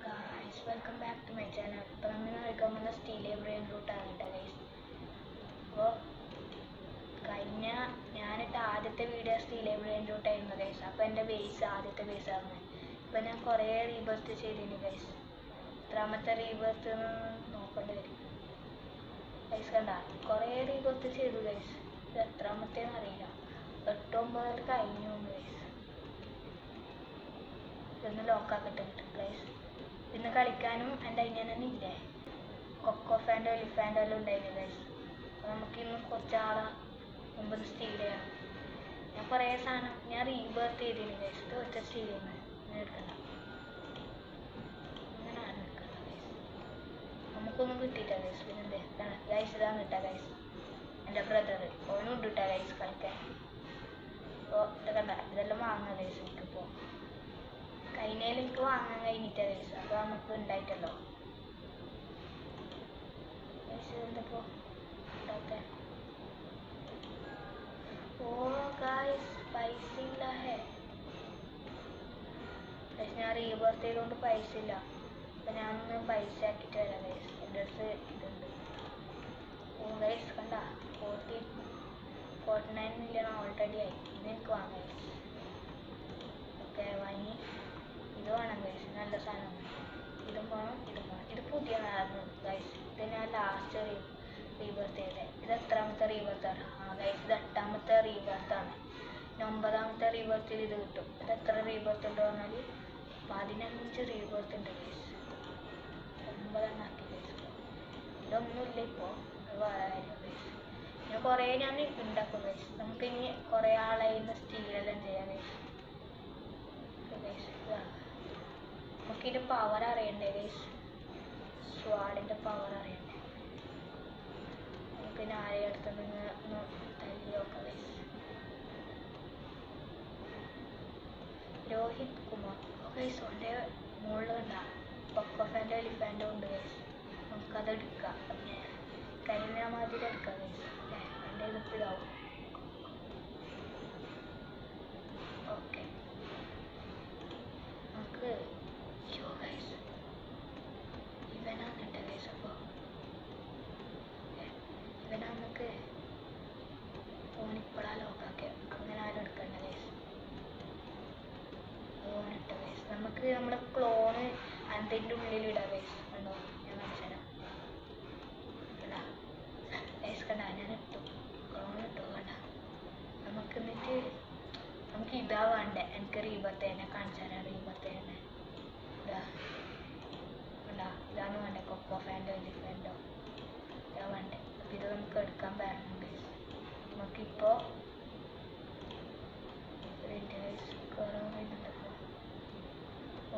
Guys welcome back to my channel. അപ്പോൾ നമ്മൾ കളിക്കാൻ പോകുന്ന സ്റ്റീൽ ബ്രെയിൻ റൂട്ടാണ് കേട്ടോ ഗൈസ്. അപ്പോൾ ഞാനിട്ട് ആദ്യത്തെ വീഡിയോ സ്റ്റീൽ ബ്രെയിൻ റൂട്ടായിരുന്നു ഗൈസ്. അപ്പോൾ എൻ്റെ ആദ്യത്തെ ബേസ് ആണ്. അപ്പോൾ ഞാൻ കുറേ റീബർത്ത് ചെയ്തിരുന്നു ഗൈസ്. എത്രാമത്തെ റീബർത്ത് നോക്കേണ്ടി വരും ഗൈസ്. കണ്ട കുറേ റീബർത്ത് ചെയ്തു ഗൈസ്. ഇത് എത്രാമത്തേന്ന് അറിയില്ല. 8-9 കഴിഞ്ഞു ഗൈസ്. ഇതൊന്ന് ലോക്കാക്കിട്ട് കിട്ടും ഗൈസ്. ഇന്ന് കളിക്കാനും എൻ്റെ അനിയനും ഇല്ലേ, കൊക്കോ ഫാൻഡോ എലിഫാൻഡോ എല്ലാം ഉണ്ടായിരുന്നു ഗൈസ്. അപ്പോൾ നമുക്കിന്ന് കുറച്ചാളെ മുമ്പ് സ്റ്റീൽ ചെയ്യണം. ഞാൻ കുറേ സാധനം റീബർത്ത് ചെയ്തിരുന്നു ഗൈസ്. ഇത് ഒറ്റ സ്റ്റീൽ ചെയ്യുന്നത് ഇങ്ങനെ എടുക്കണ്ട, ഇങ്ങനെയാണ് എടുക്കണ്ട ഗൈസ്. നമുക്കൊന്നും കിട്ടിയിട്ട ഗൈസ്. പിന്നെ എന്തേ ഗൈസ്, ഇതാണ് കിട്ടാ ഗൈസ്. എൻ്റെ ബ്രദർ ഓനും ഉണ്ട് കിട്ടാ ഗൈസ് കളിക്കാൻ. അപ്പോൾ ഇത് കണ്ട, ഇതെല്ലാം വാങ്ങാം ഗൈസ്. എനിക്കിപ്പോൾ കഴിഞ്ഞതിൽ എനിക്ക് വാങ്ങാൻ കഴിഞ്ഞിട്ടാ ഗൈസ്. അപ്പോൾ നമുക്ക് ഉണ്ടായിട്ടല്ലോ ഗൈസ്. എന്തപ്പോൾ ഉണ്ടാക്കാൻ? ഓ ഗൈസ്, പൈസ ഇല്ല ഹേ ഗൈസ്. ഞാൻ റീബർത്ത് ചെയ്തുകൊണ്ട് പൈസ ഇല്ല. അപ്പം ഞാനൊന്ന് പൈസ ആക്കിയിട്ട് വരാം ഗൈസ്. എൻ്റെ അടുത്ത് ഇതുണ്ട്. ഓ ഗൈസ് കണ്ട, 49 മില്യൺ ഓൾറെഡി ആയി. ഇത് എനിക്ക് വാങ്ങാം ഗൈസ്. ഓക്കെ, വാങ്ങി. ഇത് വേണം ഗൈസ്, നല്ല സാധനം. ഇതും വേണം, ഇതും വേണം. ഇത് പുതിയതാണ് ഗൈസ്. ഇത് ഞാൻ ലാസ്റ്റ് റീബർത്ത് ചെയ്തത്. ഇത് എത്രാമത്തെ റീബർത്താണ്? ഗൈസ്, ഇത് 8-മത്തെ റീബർത്താണ്. 9-മത്തെ റീബർത്തിൽ ഇത് കിട്ടും. ഇത് എത്ര റീബർത്ത് ഉണ്ട് പറഞ്ഞാൽ 15 റീബർത്ത് ഉണ്ട് ഗൈസ്. 9 ആക്കി ഗൈസ്. ഇതൊന്നുമില്ല ഇപ്പോൾ, അത് വേറെ കാര്യം ഗൈസ്. ഞാൻ കുറേ ഉണ്ടാക്കും ഗൈസ്. നമുക്കിനി കുറേ ആളായിരുന്നു സ്റ്റീലെല്ലാം ചെയ്യാം ഗൈസ്. നമുക്കിതിൻ്റെ പവർ അറിയണ്ടേ ഗൈസ്. സ്വാഡിൻ്റെ പവർ അറിയണ്ടേ. നമുക്ക് ആരെ അടുത്ത് നിന്ന് തല്ലി നോക്കാം ഗൈസ്. രോഹിത് കുമാർ ഗൈസ്. ഓൻ്റെ മുകളിൽ കണ്ട കൊക്കോ ഫാൻഡോ എലിഫാൻഡോ ഉണ്ട് ഗൈസ്. നമുക്കത് എടുക്കാം. പിന്നെ കഴിഞ്ഞ മാതിരി എടുക്കാം ഗൈസ്. എൻ്റെ ഇതിപ്പോൾ ഇതാവും. ഓക്കെ, നമുക്ക് ഇവനാണ് ഗൈസ്. അപ്പോൾ ഇവനാ നമുക്ക് ഓനിപ്പോഴാ ലോക്കാക്കെ. അങ്ങനെ ആരും എടുക്കണ്ട ഗൈസ്. ഓനിട്ട ഗൈസ്. നമുക്ക് നമ്മുടെ ക്ലോണ് അതിൻ്റെ ഉള്ളിലിടാം ഗൈസ്. കണ്ടോ, ഞാൻ കാണിച്ചുതരാം. കണ്ട ഗൈസ്, കണ്ട ഞാൻ ഇട്ടു, ക്ലോൺ ഇട്ടു. കണ്ട നമുക്ക് എന്നിട്ട് നമുക്ക് ഇതാ വേണ്ടേ. എനിക്ക് റീബർത്ത് തന്നെ കാണിച്ചു തരാം. റീബർത്ത് തന്നെ ഇതാ കണ്ട, ഇതാണ് വേണ്ടേ. കൊക്കോ ഫാൻഡോ എലിഫാൻഡോ ഇതാ വേണ്ടേ. അപ്പോൾ ഇത് നമുക്ക് എടുക്കാൻ പറ്റും ഗൈസ്. നമുക്കിപ്പോൾ കയറാൻ കഴിയുന്നുണ്ടപ്പോൾ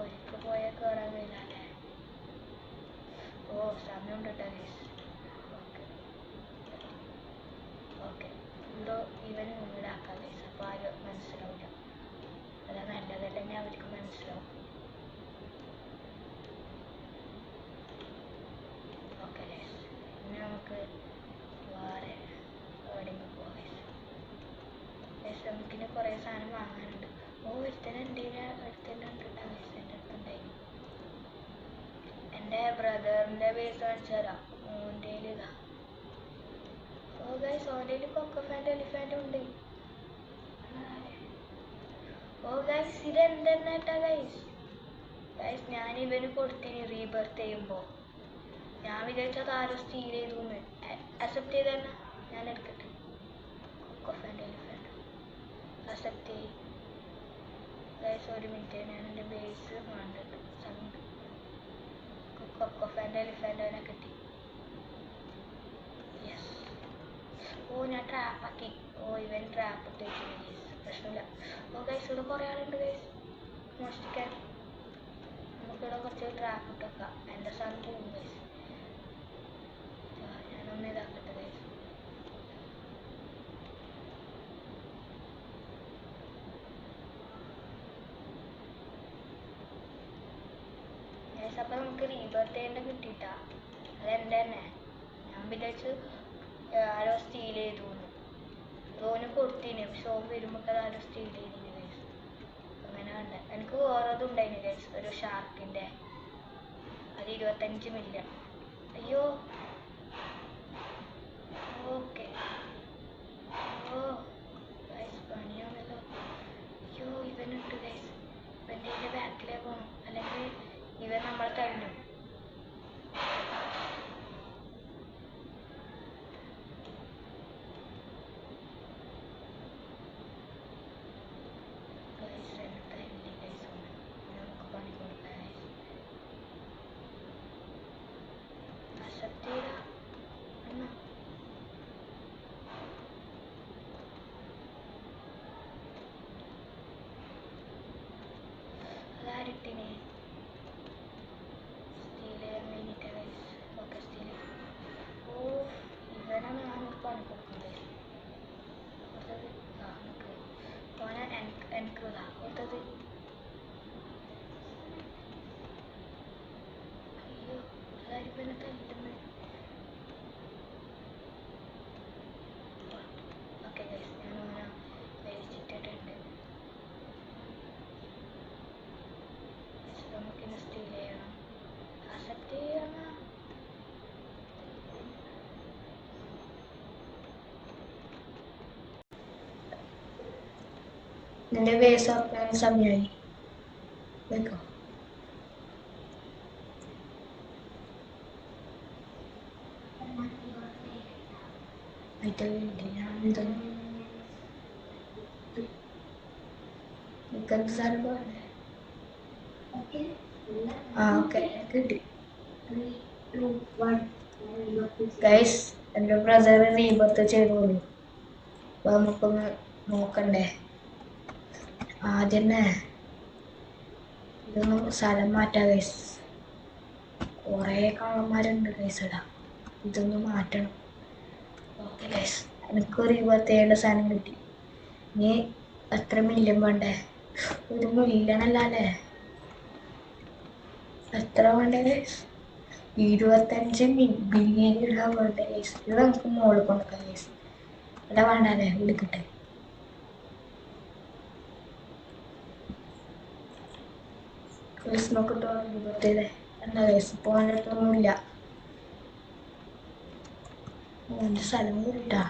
ഒരിക്കൽ പോയാൽ കയറാൻ കഴിയില്ല അല്ലേ. ഓ സമയം ഉണ്ട് കേട്ടോ ഗൈസ്. ഓക്കെ ഓക്കെ, എന്തോ ഇവൻ വീടാക്കാം ഗൈസ്. അപ്പോൾ ആരും മനസ്സിലാവില്ല. അതാ നല്ലതല്ലെങ്കിൽ അവർക്ക് മനസ്സിലാവും. ഓക്കെ ഗൈസ്, ഇനി നമുക്ക് വേറെ എവിടെയെങ്കിലും പോകാം ഗൈസ്. ഗൈസ്, നമുക്കിനി കുറേ സാധനം വാങ്ങാനുണ്ട്. ഓ ഒരുത്തന്നെ ഉണ്ട്, അടുത്തന്നെ ഉണ്ട് കേട്ടോ ഗൈസ്. എൻ്റെ അടുത്തുണ്ടായി. എൻ്റെ ബ്രദറിൻ്റെ ബേസ് കാണിച്ചു തരാം. ഓൻ്റെ ഇതാ. ഓ ഗൈസ്, ഓൻ്റെ കൊക്കോ ഫാൻഡോ എലിഫാൻഡോ ഉണ്ട്. ഓ ഗൈസ്, ഇതെന്തെന്നാ കേട്ടാ ഗൈസ്. ഗൈസ്, ഞാൻ ഇവന് കൊടുത്തിന് റീബർത്ത് ചെയ്യുമ്പോൾ. ഞാൻ വിചാരിച്ചത് ആരോ സ്റ്റീൽ ചെയ്തു എന്ന്. അക്സെപ്റ്റ് ചെയ്ത് തന്നെ ഞാൻ എടുക്കട്ടെ. കൊക്കോ ഫാൻഡോ എലിഫാൻഡോ അക്സെപ്റ്റ് ചെയ്യും ഗൈസ്. ഒരു മിനിറ്റ്, ഞാൻ എൻ്റെ ബേസ് വേണ്ടിട്ട് സൗണ്ട്. കൊക്കോ ഫാൻഡോ എലിഫാൻഡോനെ കിട്ടി. യെസ്. ഓ ഞാൻ ട്രാപ്പാക്കി. ഓ ഇവൻ ട്രാപ്പ് ഇട്ട് വെച്ചില്ല ഗൈസ്. പ്രശ്നമില്ല. ഓ ഗൈസ്, ഇവിടെ കുറേ ആളുണ്ട് ഗൈസ് മോഷ്ടിക്കാൻ. നമുക്കിവിടെ കുറച്ച് ട്രാപ്പ് ഇട്ട് വെക്കാം. എൻ്റെ സാധനം പോകും ഗൈസ്. ഞാനൊന്ന് ഇതാക്കട്ടെ ഗൈസ്. ഗൈസ്, അപ്പം നമുക്ക് റീബർത്ത് ചെയ്യേണ്ട കിട്ടിയിട്ടാ. അതെൻ്റെ തന്നെ. ഞാൻ വിചാരിച്ച് ആരോ സ്റ്റീൽ ചെയ്തു. ഓന് കൊടുത്തിന്, പക്ഷെ ഓൻ വരുമ്പോൾ അത് ആരോ സ്റ്റീൽ ചെയ്തിന് ഗൈസ്. അങ്ങനെ കണ്ട എനിക്ക് വേറെ ഉണ്ടായിന് ഗൈസ്, ഒരു ഷാർക്കിൻ്റെ അത് 25 മില്യൺ. അയ്യോ ഓക്കെ. ഓ ഗൈസ് പണിയാണല്ലോ. അയ്യോ ഇവനുണ്ട് ഗൈസ്. ഇവൻ്റെ ബാക്കിലേ പോകണം, അല്ലെങ്കിൽ ഇവൻ നമ്മളെ തല്ലും. അതാരിട്ടിനെ സ്റ്റീല് വേണ്ടിയിട്ട് ഗൈസ്. Okay steal. ഓ ഇവനാണ് നമുക്ക് പണി കൊടുക്കുന്നത്. കൊടുത്തത് നമുക്ക് ഓനെ എനിക്ക് കൊടുത്തത്. അയ്യോ അതാരിപ്പനെ തല്ലുന്നത്. ഓക്കെ ഗൈസ് ഞാൻ ഓനെ വേസ്റ്റിട്ടിട്ടുണ്ട്. നമുക്കിന്ന് സ്റ്റീൽ ചെയ്യണം. അക്സെപ്റ്റ് ചെയ്യണം. നിന്റെ വേസ് ഓർക്കാൻ സമയമായി. വെക്കോ ഓക്കെ കിട്ടി. ഗൈസ് എൻ്റെ ബ്രദർ റീബർത്ത് ചെയ്തോളൂ. അപ്പൊ നമുക്കൊന്ന് നോക്കണ്ടേ. ആദ്യം ഇതൊന്നും സ്ഥലം മാറ്റാം ഗൈസ്. കുറേ കള്ളന്മാരുണ്ട് ഗൈസ് ഇടാ. ഇതൊന്ന് മാറ്റണം. ഓക്കെ ഗൈസ് എനിക്കൊരു 27 സാധനം കിട്ടി. ഇനി എത്ര മില്യൺ വേണ്ടേ? 1 മില്യൺ അല്ലേ? എത്ര വേണ്ടേ ഗൈസ്? 25 ബില്യൺ ഇടാൻ വേണ്ടേ ഗൈസ്? ഇത് നമുക്ക് മോളിൽ കൊണ്ടുവെക്കാം ഗൈസ്. ഇവിടെ വേണ്ടല്ലേ എടുക്കട്ടെ. ഗൈസ് നോക്കിട്ടോ ഇരുപത്തേഴ് എന്താ ഗൈസ് ഇപ്പോൾ എൻ്റെ അടുത്തൊന്നുമില്ല. എൻ്റെ സ്ഥലം കൂടിട്ടാ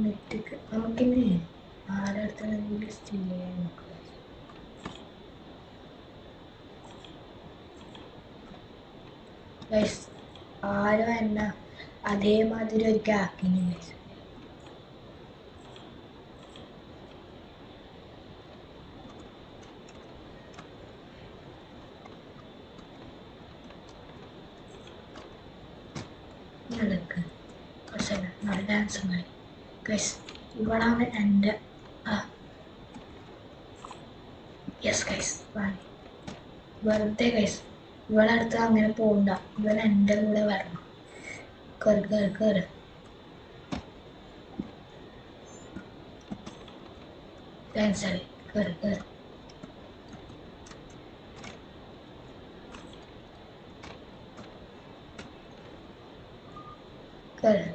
നെറ്റിക്ക്. നമുക്കിന്ന് ആരടുത്ത് ലിസ്റ്റ് ഇല്ലേ നോക്കുക. ഗൈസ് ആരും എന്ന അതേമാതിരി ഒരിക്കൽ ആക്കിന് ഗൈസ്. ഞങ്ങൾക്ക് കുറച്ച് നല്ല ഡാൻസ് കളി ഗൈസ്. ഇവളാണ് എൻ്റെ യെസ് ഗൈസ് വെറുതെ ഗൈസ് ഇവളടുത്ത് അങ്ങനെ പോകണ്ട. ഇവൻ എൻ്റെ കൂടെ വരണം. കയറി കയറി കയറി ഡാൻസ് കളി. കയറി കയറി കയറി.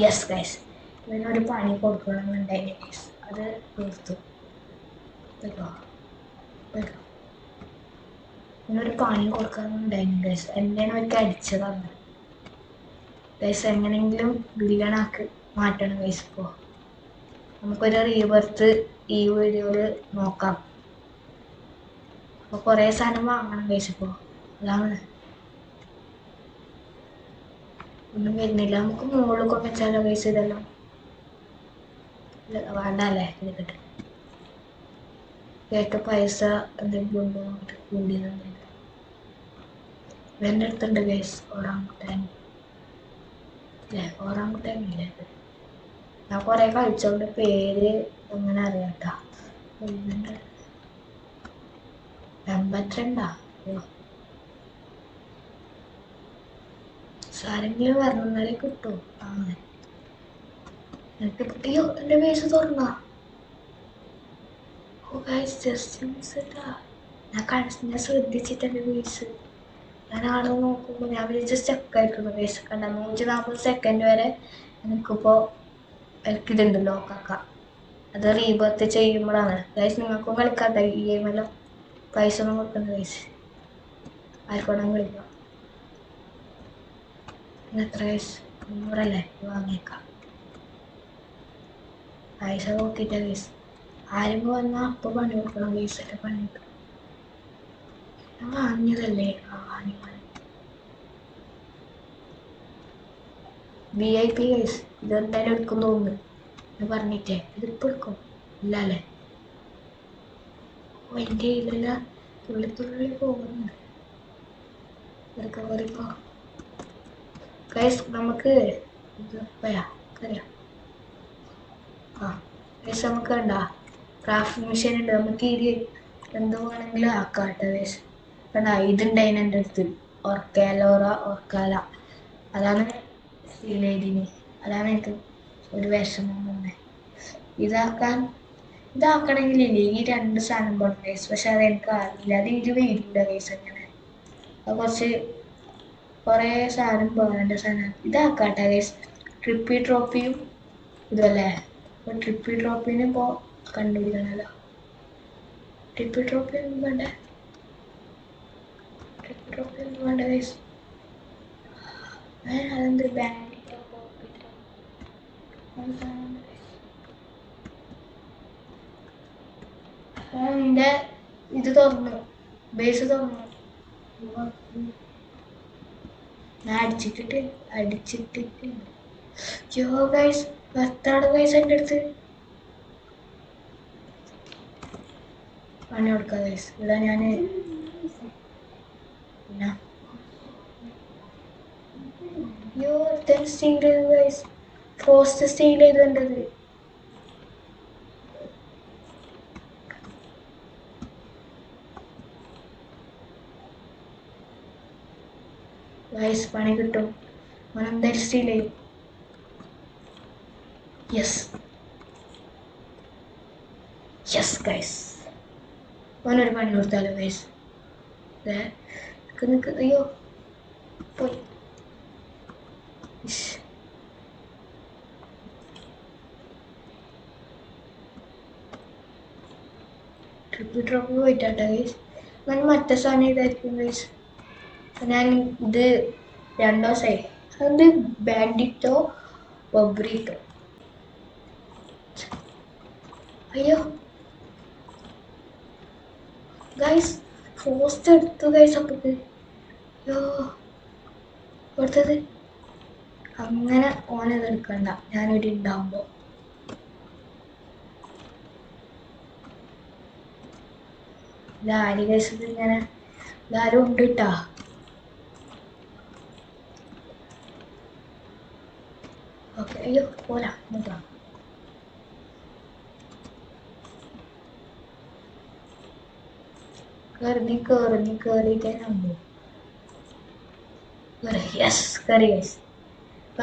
യെസ് ഗൈസ് ഇവനൊരു പണി കൊടുക്കണമെന്നുണ്ടായിരുന്നു ഗൈസ്. അത് തീർത്തു. ഇവനൊരു പണി കൊടുക്കണമെന്നുണ്ടായിരുന്നു ഗൈസ്. എന്നെയാണ് അവർക്ക് അടിച്ചതാണ് ഗൈസ്. എങ്ങനെയെങ്കിലും വില്ലനാക്കി മാറ്റണം ഗൈസ്. ഇപ്പോൾ നമുക്കൊരു റീബർത്ത് ഈ വീഡിയോയിൽ നോക്കാം. അപ്പോൾ കുറേ സാധനം വാങ്ങണം ഗൈസ്. ഇപ്പോൾ അതാണ് ഒന്നും വരുന്നില്ല. നമുക്ക് മുകളിൽ കൊണ്ടുവച്ചാലോ ഗൈസ്? ഇതെല്ലാം വേണ്ട അല്ലേ? എടുക്കട്ടെ. കേട്ട പൈസ എന്തെങ്കിലും ഉണ്ടോ കൂടിയെന്നുണ്ടെങ്കിൽ എൻ്റെ അടുത്തുണ്ട് ഗൈസ്. ഓറാങ്കുട്ടാൻ അല്ലേ? ഓറാങ്കുട്ടാൻ ഇല്ലേ? ഞാൻ കുറേ കളിച്ചോണ്ട് പേര് അങ്ങനെ അറിയാട്ടാ. 82 സാരെങ്കിലും വരണമെന്നാലേ കിട്ടൂ. അങ്ങനെ എനിക്ക് അയ്യോ എൻ്റെ പേസ് തുറന്ന. ഓ ഗൈസ് ജസ്റ്റ് മിസ്സാ. ഞാൻ ശ്രദ്ധിച്ചിട്ട് എൻ്റെ പേസ് ഞാൻ ആളെ നോക്കുമ്പോൾ ഞാൻ വിളിച്ച് സ്റ്റക്കായിരിക്കുന്നു പേസ്. കണ്ട 140 സെക്കൻഡ് വരെ എനിക്കിപ്പോൾ എനിക്കിതുണ്ട് ലോക്കാക്കാം. അത് റീബർത്ത് ചെയ്യുമ്പോഴാണ് ഗൈസ്. നിങ്ങൾക്കും കളിക്കാത്ത ഈ ഗെയിമെല്ലാം പൈസ ഒന്നും കൊടുക്കുന്നത് ഗൈസ്. ആർക്കോണം കളിക്കാം. എത്ര വയസ്സ് 300 വാങ്ങിയേക്കാം. പൈസ നോക്കിയിട്ട കേസ് ആരെങ്കിലും വന്നാൽ അപ്പോൾ പണി കൊടുക്കണം. കേസൊക്കെ പണി കിട്ടും. ഞാൻ വാങ്ങിയതല്ലേ VIP കേസ്. ഇതെന്തായാലും എടുക്കും തോന്നുന്നു എന്ന് പറഞ്ഞിട്ടേ ഇതിപ്പോൾ എടുക്കും ഇല്ല അല്ലേ? എൻ്റെ കയ്യിലെല്ലാം തുള്ളി പോകുന്നുണ്ട്. ഗൈസ് നമുക്ക് ഇത് വരാം ഗൈസ് നമുക്ക് കണ്ട ക്രാഫ്റ്റ് മെഷീൻ ഉണ്ട്. നമുക്ക് ഇത് എന്ത് വേണമെങ്കിലും ആക്കാം കേട്ടോ ഗൈസ്. കണ്ട ഇതുണ്ടായിന് എൻ്റെ അടുത്ത് ഓർക്കാല അതാണ് സ്റ്റീലേജിന്. അതാണ് എനിക്ക് ഒരു വിഷമം തന്നെ. ഇതാക്കണമെങ്കിലില്ലേ ഈ 2 സാധനം പോകണം ഗൈസ്. പക്ഷെ അത് എനിക്ക് അറിയില്ല. അത് വരില്ല ഗൈസ്. അങ്ങനെ അത് കുറേ സാധനം പോകേണ്ട സാധനം. ഇതാക്കാട്ടെ ഗൈസ്. ട്രോഫിയും ഇതല്ലേ. അപ്പോൾ ട്രോഫിന് ഇപ്പോൾ കണ്ടുപിടിക്കണമല്ലോ. ട്രോഫി ഒന്നും വേണ്ട. ട്രോഫി ഒന്നും വേണ്ട ഗൈസ്. അതെന്ത് നിന്റെ ഇത് തുറന്നു, ബേസ് തുറന്നു. ഞാൻ അടിച്ചിട്ടിട്ട് യോ ഗൈസ് എത്താണ് ഗൈസ് എൻ്റെ അടുത്ത് പണി കൊടുക്കാം ഗൈസ്. ഇവിടെ ഞാൻ സ്റ്റീൽ ചെയ്തു ഗൈസ്. ഫ്രോസ്റ്റ് സ്റ്റീൽ ചെയ്തു വേണ്ടത്. ഗൈസ് പണി കിട്ടും. మనం എന്തായാലും സ്റ്റീൽ ചെയ്യും. Yes guys. ഓനൊരു പണി കൊടുത്താലോ ഗൈസ്. നിക്ക് അയ്യോ പോയി. ട്രോഫി പോയിട്ടാട്ടോ ഗൈസ്. ഞാൻ മറ്റേ സാധനം ഇതായിരിക്കും ഗൈസ്. ഞാൻ ഇത് 2 ദിവസമായി. അത് ബാൻഡിറ്റോ ബബ്രിറ്റോ. അയ്യോ ഗൈസ് ഫോസ്റ്റ് എടുത്തു ഗൈസ്. അപ്പക്ക് അയ്യോ കൊടുത്തത് അങ്ങനെ ഓനത് എടുക്കണ്ട. ഞാനിവിടെ ഉണ്ടാവുമ്പോ ഇതാര് ഗൈസ് ഇങ്ങനെ ഇതാരും ഉണ്ട് കേട്ടാ. ഓക്കെ അയ്യോ പോരാ നോക്കാ. കേറിട്ടേ നമ്മു. യെസ് കയറി ഗൈസ്.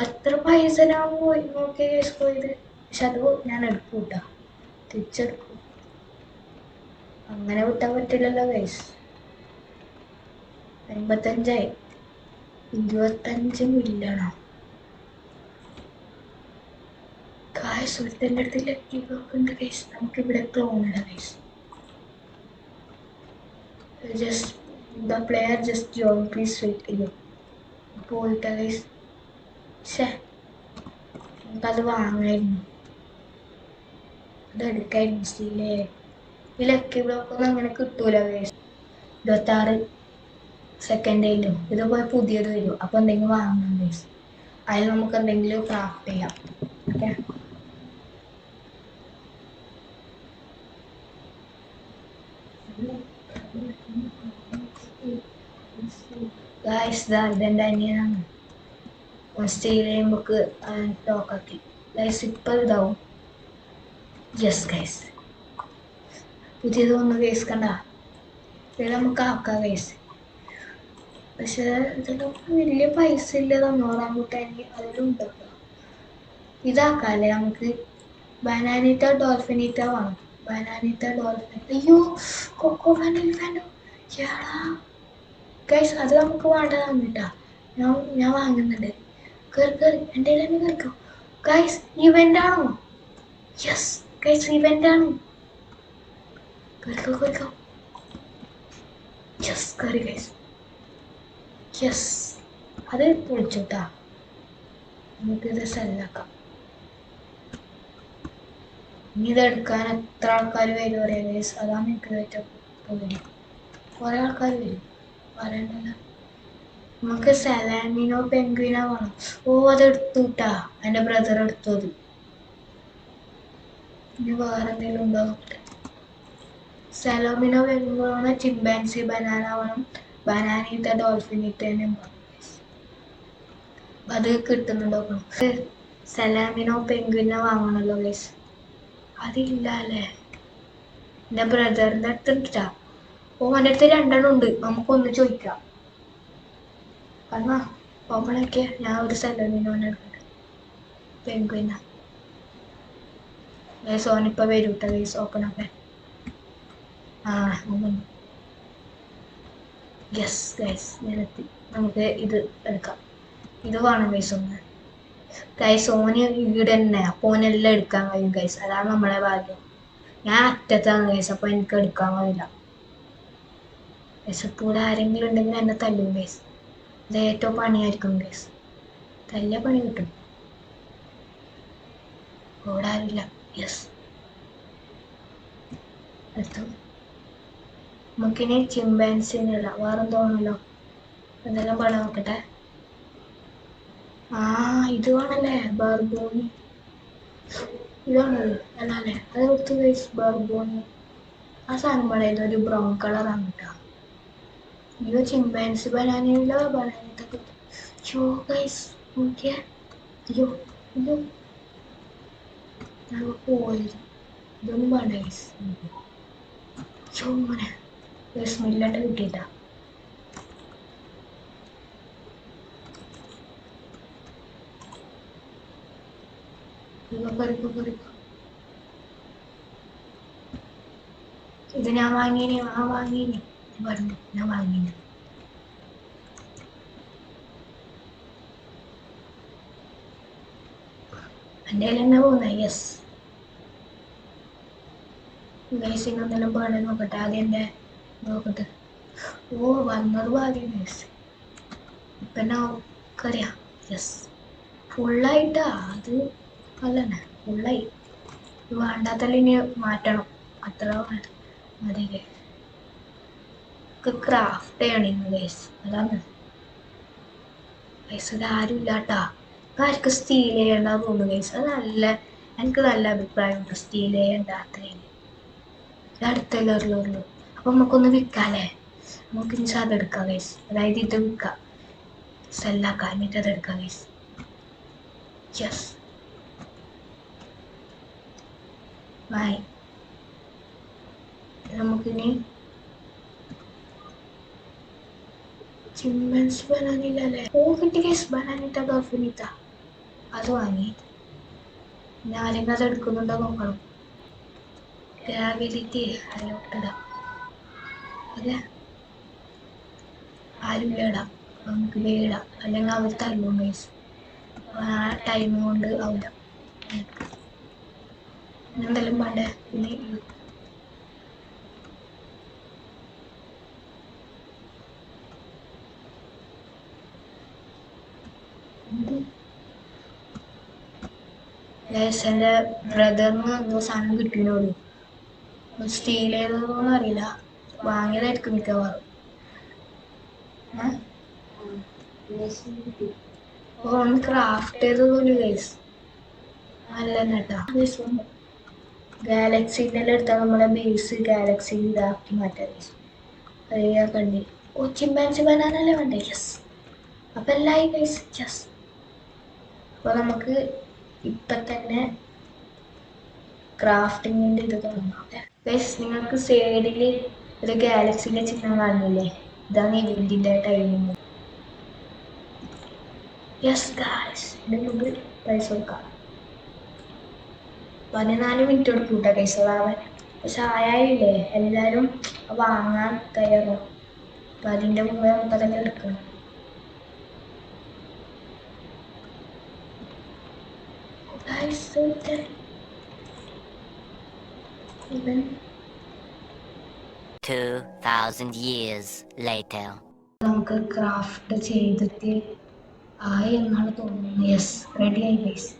എത്ര പൈസ ഞാൻ പോയി നോക്കിയ ഗൈസ് പോയത്. പക്ഷെ അത് ഞാൻ എടുക്കും കേട്ടാ, തിരിച്ചെടുക്കും. അങ്ങനെ വിട്ടാൻ പറ്റില്ലല്ലോ ഗൈസ്. 55 25 മില്യണോ ഗൈസ്. ഒരുത്തൻ്റെ അടുത്ത് ലക്കി ബ്ലോക്ക് ഉണ്ട് ഗൈസ്. നമുക്കിവിടെ ക്ലോൺ ഇടാം guys. Just the player just join please wait ചെയ്യും പോയിട്ടാ ഗൈസ്. പക്ഷേ നമുക്കത് വാങ്ങായിരുന്നു, അത് എടുക്കായിരുന്നു സ്റ്റീലേ. ഈ ലക്കി ബ്ലോക്കൊന്നും അങ്ങനെ കിട്ടൂല ഗൈസ്. 26 സെക്കൻഡേലും ഇതുപോലെ പുതിയത് വരും. അപ്പോൾ എന്തെങ്കിലും വാങ്ങണം ഗൈസ്. അതിൽ നമുക്ക് എന്തെങ്കിലും ക്രാഫ്റ്റ് ചെയ്യാം. Okay guys. ഇതെൻ്റെ അനിയനാണ്. സ്റ്റീൽ ചെയ്യുമ്പോൾ ടോക്കാക്കി ഗൈസ്. ഇപ്പം ഇതാവും. യെസ് ഗൈസ് പുതിയത് വന്നു ഗൈസ്. കണ്ട ഇത് നമുക്ക് ആക്കാം ഗൈസ്. പക്ഷേ ഇതിനൊക്കെ വലിയ പൈസ ഇല്ല. 100 അതിലും ഉണ്ടല്ലോ. ഇതാക്കാല്ലേ നമുക്ക്. ബനാനിറ്റ ഡോൾഫിനിറ്റ വേണം. ബനാനിറ്റ ഡോൾഫിൻ. അയ്യോ കൊക്കോ ഫാനോ ചേടാ ഗൈസ്. അത് നമുക്ക് വേണ്ടതാണ് കേട്ടാ. ഞാൻ വാങ്ങുന്നുണ്ട്. കയറി എൻ്റെ തന്നെ കയറിക്കോ ഗൈസ്. ഇവൻ്റ് ആണോ? യെസ് ഗൈസ് ഇവൻ്റ് ആണ്. കയറിക്കോ. യെസ് കയറി ഗൈസ്. യെസ് അത് പൊളിച്ചുട്ടാ. നമുക്കിത് സെല്ലാക്കാം. ഇനി ഇതെടുക്കാൻ എത്ര ആൾക്കാർ വരും അറിയാം ഗൈസ്, അതാണ് എനിക്ക് ഏറ്റവും പേടി. കുറേ ആൾക്കാർ വരും പറയണ്ടല്ലോ. നമുക്ക് സലാമിനോ പെൻഗ്വിനോ വേണം. ഓ അതെടുത്തു കേട്ടാ, എൻ്റെ ബ്രദർ എടുത്തു അത്. ഇനി വേറെ എന്തെങ്കിലും ഉണ്ടോ നോക്കട്ടെ. സലോമിനോ പെൻഗ്വിനോ, ചിമ്പാൻസി ബനാന വേണം. ബനാനീത്ത ഡോൾഫിനിത്തേനും അത് കിട്ടുന്നുണ്ടോ? സലാമിനോ പെൻഗ്വിനോ വാങ്ങണല്ലോ ഗൈസ്. അതില്ല അല്ലേ, എൻ്റെ ബ്രദറിൻ്റെ അടുത്തിട്ടാ. ഓ എൻ്റെ അടുത്ത് 2 ഉണ്ട്, നമുക്കൊന്ന് ചോദിക്കാം. കാരണം ഓപ്പണൊക്കെ ഞാൻ ഒരു സലോമിനോനെ എടുക്കട്ടെ. പെൻഗ്വിന ഗൈസ്, ഓനിപ്പോൾ വരും കേട്ടോ ഗൈസ്. ഓപ്പണൊക്കെ യെസ് ഗൈസ്, ഞാനെത്തി. നമുക്ക് ഇത് എടുക്കാം. ഇത് വേണം ഗൈസ് ഒന്ന്. ഗൈസ് ഓന് ഇവിടെ തന്നെ, അപ്പോൾ ഓനെല്ലാം എടുക്കാൻ കഴിയും ഗൈസ്. അതാണ് നമ്മളെ ഭാഗ്യം. ഞാൻ അറ്റത്താണ് ഗൈസ്, അപ്പോൾ എനിക്ക് എടുക്കാൻ കഴിയില്ല ഗൈസ്. ഇപ്പോൾ ഇവിടെ ആരെങ്കിലും ഉണ്ടെങ്കിൽ എന്നെ തല്ലും ഗൈസ്. ഇത് ഏറ്റവും പണിയായിരിക്കും ഗൈസ്. തല്ല പണി കിട്ടും. ഇവിടെ ആരില്ല. യെസ് എടുത്തു. നമുക്കിനി ചിമ്പാൻസിനുള്ള വേറെന്തോ ആണല്ലോ, എന്തെല്ലാം പണം നോക്കട്ടെ. ഇത് വേണല്ലേ, ബാർബോണി. ഇതാണത് അല്ലേ, അത് കൊടുത്തു ഗൈസ്. ബാർബോണി ആ സാധനം പണയത് ഒരു ബ്രൗൺ കളറാണ് കേട്ടോ. ഇത് ചിമ്പാൻസി ബനാനയിലോ ബനാനത്തൊക്കെ. യോ ഗൈസ് നോക്കിയേ, അയ്യോ അയ്യോ ഞങ്ങൾ പോയി. ഇതൊന്നും വേണ്ട ഗൈസ്. യോ മോനെ ഗൈസ്, മില്ലാണ്ട് കിട്ടിയില്ല. ഇത് ഞാൻ വാങ്ങിനി പറഞ്ഞു, ഞാൻ വാങ്ങിനി. എൻ്റെ കയ്യിൽ തന്നെ പോകുന്ന. യെസ് ഗൈസ്, ഇന്നെന്തെല്ലാം പാടെ നോക്കട്ടെ. ആദ്യം എൻ്റെ നോക്കട്ടെ. ഓ വന്നത് ഭാഗ്യം ഗൈസ്. ഇപ്പം നമുക്കറിയാം. യെസ് ഫുള്ളായിട്ടാ, അത് അല്ലന്നെ ഫുള്ളായി. വേണ്ടാത്തല്ല ഇനി മാറ്റണം, അത്ര മതി ഗൈസ്. ക്രാഫ്റ്റ് ചെയ്യണം ഇന്ന് ഗൈസ്, അതാണ് ഗൈസ്. ഇത് ആരും ഇല്ലാട്ടാ. ആർക്ക് സ്റ്റീൽ ചെയ്യേണ്ട തോന്നുന്നു ഗൈസ്. അത് എനിക്ക് നല്ല അഭിപ്രായമുണ്ട് സ്റ്റീൽ ചെയ്യേണ്ട അത്രയും. ഇത് അടുത്ത ലെവലുള്ളൂ. അപ്പം നമുക്കൊന്ന് വിൽക്കാല്ലേ. നമുക്ക് ഇനി അതെടുക്കാം ഗൈസ്. അതായത് ഇത് വിൽക്കാം, സെല്ലാക്കാം, എന്നിട്ട് അതെടുക്കാം ഗൈസ്. Yes by. നമുക്കിനി ചിമ്മൻസ് ബനാനില്ലല്ലേ. ഓ കിട്ടി ഗൈസ്, ബനാനിത്ത ഡോൾഫിനിത്ത. അത് വാങ്ങി. ഞാനെങ്കിൽ അത് എടുക്കുന്നുണ്ടോ നോക്കണം. ഗ്രാവിലിറ്റി അതിലോട്ടിടാം. അതെ ആരും ഇടാം, നമുക്ക് വേടാം, അല്ലെങ്കിൽ അവർ തല്ലും ഗൈസ്. ആ ടൈം കൊണ്ട് ആവില്ല. എന്തെല്ലാം വേണ്ടേ. പിന്നെ എൻ്റെ ബ്രദറിന് എന്തോ സാധനം കിട്ടിയോളൂ. സ്റ്റീൽ ചെയ്തതൊന്നും അറിയില്ല, വാങ്ങിയതായിരിക്കും മിക്കവാറും. ഒന്ന് ക്രാഫ്റ്റ് ചെയ്തതുപോലെ ഗൈസ്. നല്ല കേട്ടാ. ഗാലക്സിൻ്റെ എടുത്താൽ നമ്മളെ ബേസ് ഗാലക്സി ഇതാക്കി മാറ്റാം ഗൈസ്. അത് കണ്ടി. ഓ ചിമ്പാൻസി ബനാനല്ലേ വേണ്ടേ. യെസ് അപ്പം എല്ലായി ഗൈസ്. യെസ് അപ്പോൾ നമുക്ക് ഇപ്പം തന്നെ ക്രാഫ്റ്റിങ്ങിൻ്റെ ഇത് തുടങ്ങാം ഗൈസ്. നിങ്ങൾക്ക് സൈഡിൽ ഒരു ഗാലക്സിൻ്റെ ചിഹ്നം കാണില്ലേ, ഇതാണ് ഇവൻറ്റിൻ്റെ ടൈമിങ്. യെസ് ഗൈസ്, ഇതിന് മുമ്പ് പൈസ കൊടുക്കാം. 14 മിനിറ്റ് എടുക്കും കേട്ടോ ഗൈസ് അതാവാൻ. പക്ഷെ ആയാലില്ലേ എല്ലാവരും വാങ്ങാൻ തയ്യാറാവും. അപ്പം അതിൻ്റെ മുമ്പേ നമുക്കതൊക്കെ എടുക്കണം. ഇവൻ 2000 years later. നമുക്ക് ക്രാഫ്റ്റ് ചെയ്തിട്ട് ആയി എന്നാണ് തോന്നുന്നത്. യെസ്, റെഡിയായി ഗൈസ്,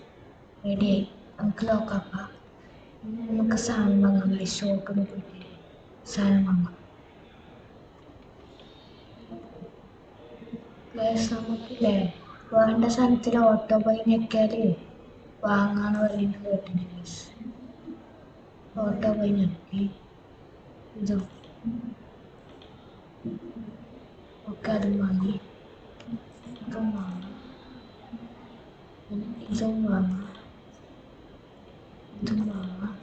റെഡിയായി. നമുക്ക് നോക്കാം. നമുക്ക് സാധനം വാങ്ങാം ഗൈസ്. ഷോപ്പിൽ പോയിട്ട് സാധനം വാങ്ങാം ഗൈസ്. നമുക്കില്ലേ വേണ്ട സാധനത്തിൽ ഓട്ടോ ബൈ ഞെക്കിയാൽ വാങ്ങാന്ന് പറയുന്നത് കേട്ടിട്ടുണ്ട് ഗൈസ്. ഓട്ടോ ബൈ ഞെക്കി ഇതും ഒക്കെ അതും വാങ്ങി, ഇതും വാങ്ങാം, ഇതും വാങ്ങാം, ഇതും വാങ്ങാം,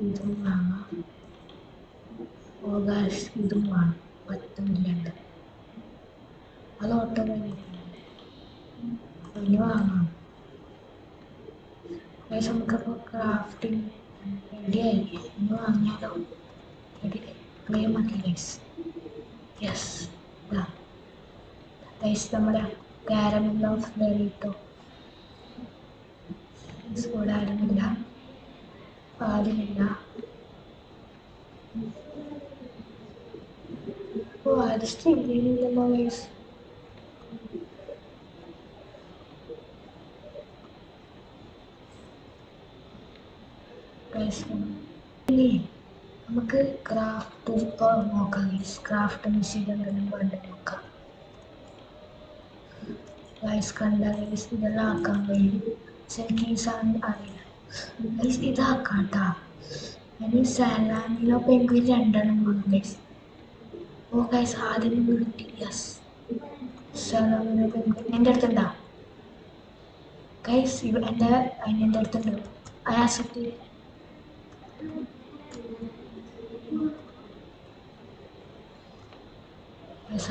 ഇതും വാങ്ങാം. ഓ ഗൈസ്, ഇതും വാങ്ങാം. 10 മില്ലുണ്ട്. അത് ഓട്ടോ കഴിഞ്ഞിട്ടുണ്ട്. ഇനി വാങ്ങാം ഗൈസ്. നമുക്കപ്പോൾ ക്രാഫ്റ്റിംഗ് റെഡിയായി. ഇനി വാങ്ങിയാലോ? റെഡി ക്ലെയിം ആക്കി ഗൈസ്. യെസ്, ഇതാ ഗൈസ് നമ്മുടെ കാരമൽ ഓഫ് ഡെറിട്ടോ. സോഡാടുമില്ല, പാലുമില്ല. ഓ, അത് സ്റ്റിങ്ങില്ലല്ലോ ഗൈസ്. ഇനി നമുക്ക് ക്രാഫ്റ്റ് ഇപ്പോൾ നോക്കാം ഗൈസ്. ക്രാഫ്റ്റ് മെഷീൻ എന്തെങ്കിലും വേണ്ടി നോക്കാം ഗൈസ്. കണ്ട ഗൈസ്, ഇതെല്ലാം ആക്കാൻ കഴിയും. പക്ഷെ എനിക്ക് ഈ സാധനം അറിയില്ല ഗൈസ്. ഇതാക്കാട്ടാ. ഇനി സാലാമിലോ പെൻഗ്വിൻ 2 വേണം ഗൈസ്. ഓ ഗൈസ്, ആദ്യം കിട്ടി. യെസ്, സാലാമിലോ പെൻഗ്വിൻ എൻ്റെ അടുത്തുണ്ടാ ഗൈസ്? എൻ്റെ അതിൻ്റെ അടുത്തുണ്ട്. അയാസെറ്റ് ഗൈസ്.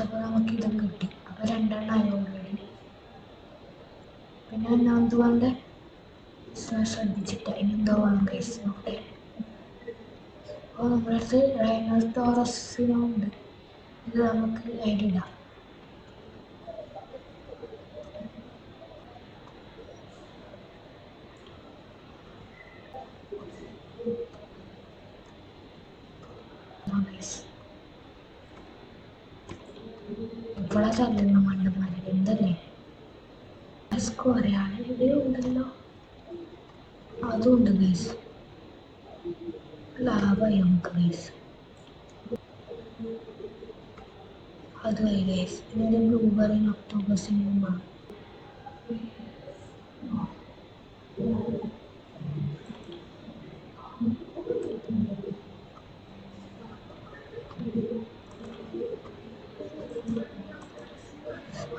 അപ്പോൾ നമുക്ക് ഇതും കിട്ടി. അപ്പോൾ 2 ആയി ഓൾറെഡി. പിന്നെ എന്തുകൊണ്ട് ശ്രദ്ധിച്ചിട്ട് ഇനി എന്തോ വേണം ഗൈസ്. നോക്കട്ടെ. അപ്പോൾ നമ്മുടെ അടുത്ത് റൈനോട്ടോറസിനുണ്ട്. ഇത് നമുക്ക് ഐഡിയ ഇടാം. ഇപ്പോഴാ ചല്ലുന്ന മണ്ടന്മാരെ എന്തല്ലേ പറയാൻ ഇവിടെ ഉണ്ടല്ലോ. അതുണ്ട് ഗൈസ്. ലാഭമായി നമുക്ക് ഗൈസ്. അതുമായി ഗൈസ്. ഇതിൻ്റെ ബ്ലൂബെറിയും ഒക്ടോബസിനും വേണം.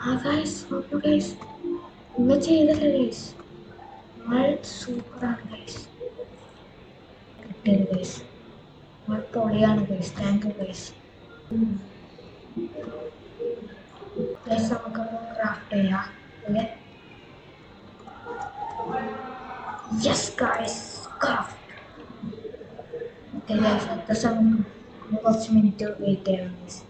ആ ഗൈസ്, നോക്കൂ ഗൈസ്, ഇവ ചെയ്തല്ലേ ഗൈസ്. നമ്മൾ സൂപ്പറാണ് ഗൈസ്. കിട്ടിയത് ഗൈസ്. നമ്മൾ പൊളിയാണ് guys. Thank you guys. Guys, നമുക്കപ്പോൾ ക്രാഫ്റ്റ് ചെയ്യാം അല്ലേ? Yes guys, craft. Okay guys, അത്ര സമയം കുറച്ച് മിനിറ്റ് വെയിറ്റ് ചെയ്യണം ഗൈസ്.